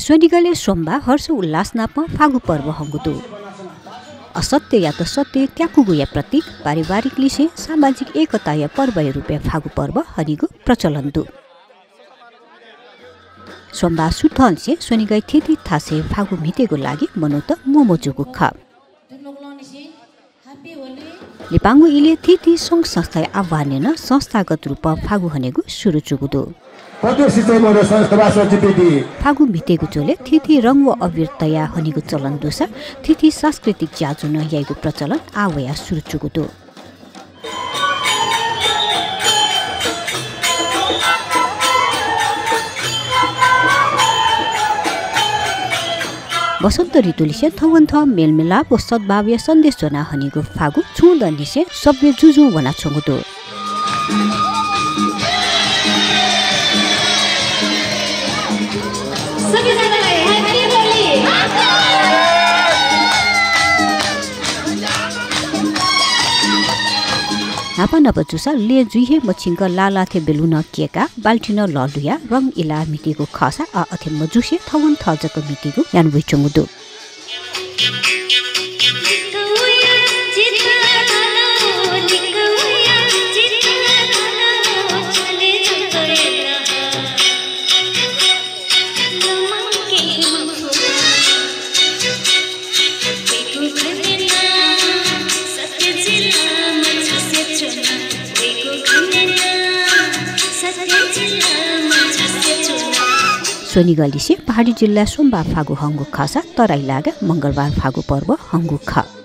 सोनिगले सोमबार हर्ष उल्लास नाप फागु पर्व हंगुदु असत्य या त सत्य त्याकुगु या प्रतीक पारिवारिक लिसे सामाजिक एकता या पर्व रूपे फागु पर्व हरिगु प्रचलन दु सोमबार सुठलसे सोनिगै थिति थासे फागु मितेगु लागि मनोत मोमोजुगु ख लिपांगु इले थिति संघ संस्था आह्वानेन संस्थागत रूप फागु हनेगु सुरु चुगुदु फागु मितेगु चोले थिति रंग व अबीर तया हनेगु चलन दुसा थिति सांस्कृतिक ज्याजु न याइगु प्रचलन आवया सुरु चुगुदु वसन्त ऋतुलिसे थवन्थ मेलमिलाप व सद्भाव सन्देश जना हनेगु फागु छुद निसे सभ्य जुजु वना छंगुदु नापा नपचुसा ले जुइहे मछिंग लालाथे बेलुन केका बाल्टिन ललुया रंग इला मितिगु खसा आ अथे मजुसे थवन थजको मितिगु यान बुइचंगुदु सोनिगलिसे पहाडी जिल्ला सोमबार फागु हंगु खसा तराई लागा मंगलबार फागु पर्व हंगु ख